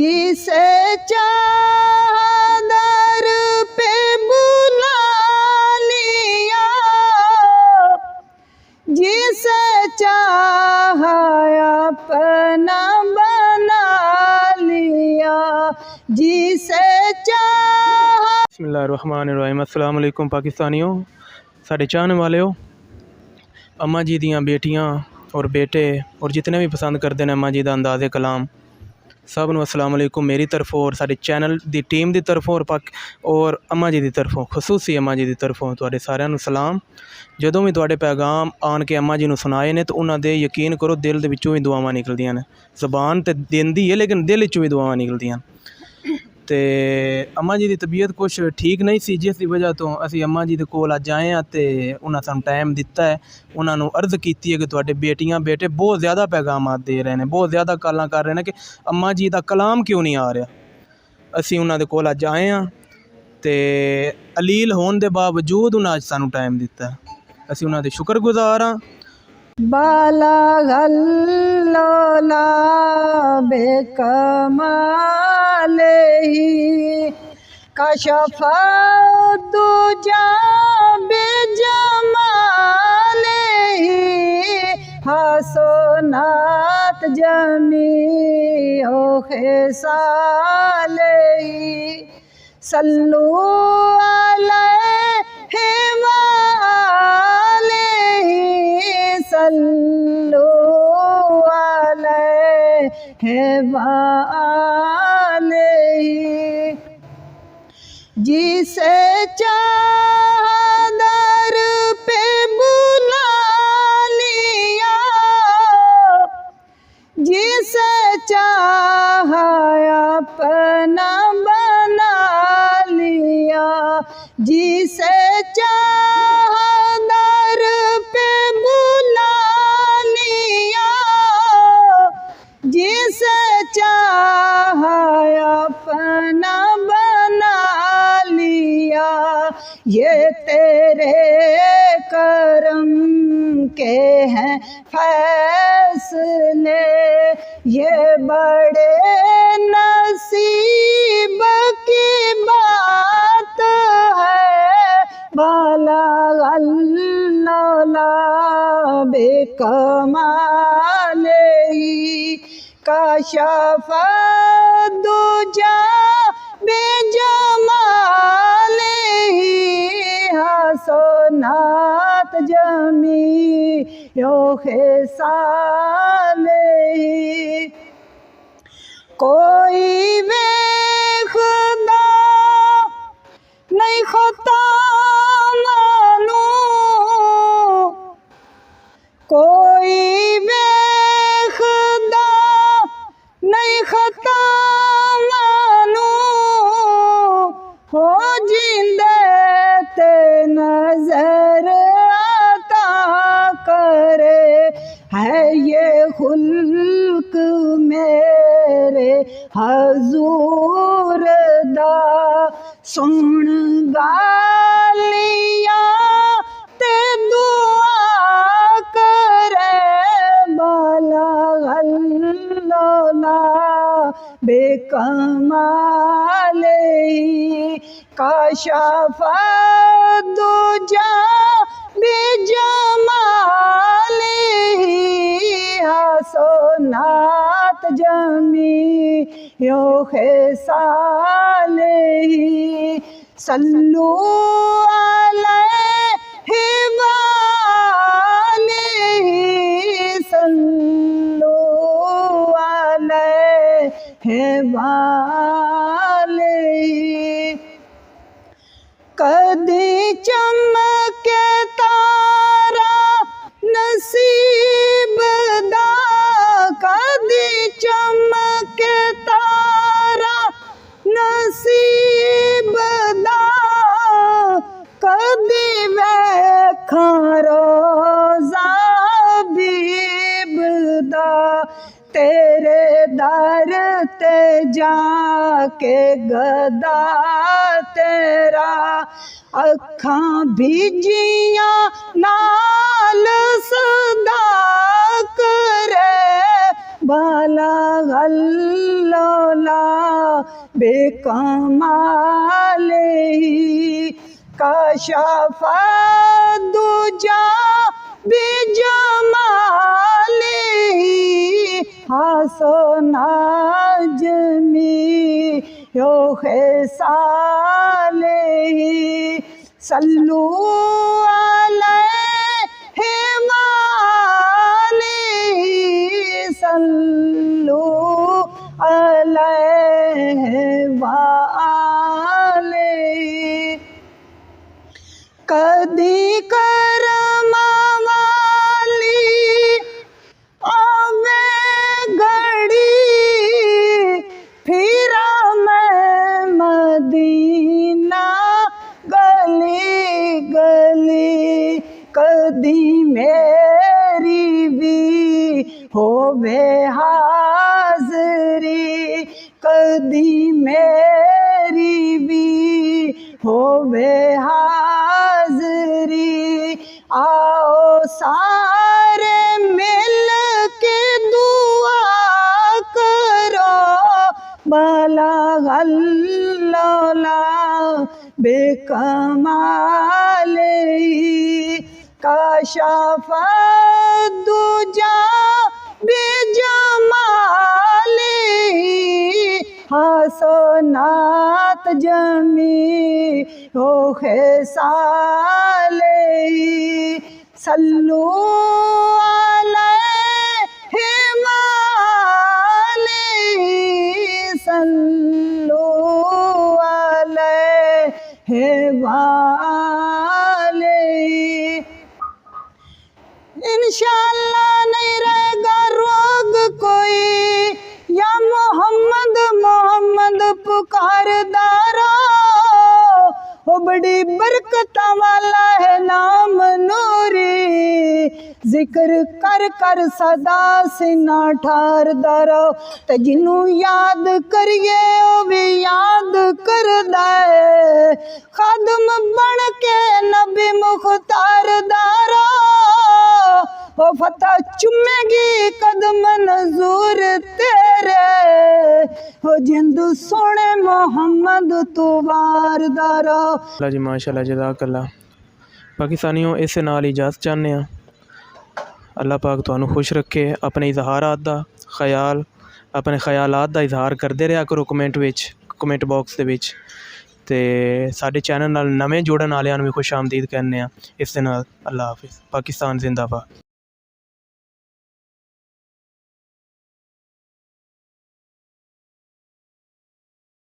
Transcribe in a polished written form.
जिसे चादर पे बुला लिया, जिसे चाहा अपना बना लिया, जिसे चाहा। बिस्मिल्लाहिर्रहमानिर्रहीम। अस्सलाम वालेकुम पाकिस्तानियों, साढ़े चाहने वाले हो, अम्मा जी दियाँ बेटियाँ और बेटे और जितने भी पसंद करते हैं अम्मा जी का अंदाज़े कलाम, सब नूं अस्सलाम वालेकुम मेरी तरफों और साडे चैनल दी टीम की तरफों और अम्मा जी की तरफों, खसूसी अम्मा जी की तरफों तुहाडे सारिਆਂ ਨੂੰ सलाम। ਜਦੋਂ भी तुहाडे पैगाम आन के अम्मा जी ਨੂੰ सुनाए ने तो उन्होंने यकीन करो दिल दे विचों ही दुआवां निकलदियां ने। ज़बान तो देंदी है लेकिन दिल विचों ही दुआवां निकलदियां। तो अम्मा जी की तबीयत कुछ ठीक नहीं सी, जिस दी वजह तो असी अम्मा जी दे कोल अज आए हैं। तो उन्होंने सानूं टाइम दिता है, उन्होंने अर्ज़ की है कि तुहाडे बेटियां बेटे बहुत ज़्यादा पैगामात दे रहे हैं, बहुत ज़्यादा कॉलां कर रहे हैं कि अम्मा जी का कलाम क्यों नहीं आ रहा। असी उन्होंने कोल अज आए हैं तो अलील होने के बावजूद उन्हें अज सानूं टाइम दिता है, असी उन्होंने शुक्रगुजार हाँ। बाला गल्लोला बेकमाले ही कशफा दुजा बेजमाले ही हसनात जमी ओ खेसाले ही सल्लू अलैहि वालैहि सल्लू अलैहि वालैहि। जिसे चादर पे बुला लिया, जिसे चाहा अपना बना लिया, जिसे चादर पे बुला लिया, जिसे चाहा अपना बना लिया। ये तेरे करम के हैं फैसले, ये बड़े नसीब की बात है। बाला गल्लोला बेकमाले कशफा दुजा बेजमाले हसनात जमी यो खेसाले। कोई वेखदा नहीं खता मानू, कोई वेखदा नहीं खता मानू, हो जिंदे ते नजर आता करे। है ये खुल्क मेरे हजूर दा, सुन गालियां ते दुआ करे। बाला गल्लोला बेकमाले कशफा दुजा बेजमाले हसनात जमी यो खेसाले सल्लू अलैहि वालैहि सल्लू अलैहि वालैहि। कदी चमके तारा नसीब दा, कदी चमके तारा नसीब दा, कदी वेखा रोज़ा बीब दा। तेरे दर ते जाके गदा तेरा, अखां भीजियां नाल सदा करे। बाला गल्लोला बेकमाले कशफ दुजा बिजमाले हसना जमी यो खसाले सल्लू अलैहि वाले सल्लू अलैहि वाले कदी करमा वाली आवे घड़ी फिरा मैं मदीना गली गली कदी मेरी भी होवे हाज़री कदी मेरी भी होवे हाज़री आओ सारे मिल के दुआ करो भला अल्लाह बेकमाले कशफ दुजा बिजमाले हसनात जमी हो खसाले सल्लू अलैहि वाले सल्लू अलैहि वाले इंशाअल्लाह नहीं रहेगा रोग कोई या मोहम्मद मोहम्मद पुकारदारा वो बड़ी बरकत वाला है नाम नूरी जिक्र कर कर सदा सिना ठारदारा ते जिन्नू याद करिए वो भी याद कर दे खादम बन के नबी मुख्तार दारा वो फतह चुमेगी कदम नजूर तेरे हो जिंदू सोने मोहम्मद तू वारदारा जी माशाल्लाह जज़ाकल्लाह पाकिस्तानियों इस नाल इजाज़त चाहते हैं अल्लाह पाक तुहानू खुश रखे अपने इजहारात दा ख्याल अपने ख्यालात दा इजहार करते रहा करो कमेंट बॉक्स दे विच ते साडे चैनल नाल नवें जुड़न वालियां नू भी खुश आमदीद करने इस दे नाल अल्लाह हाफिज़ पाकिस्तान जिंदाबाद।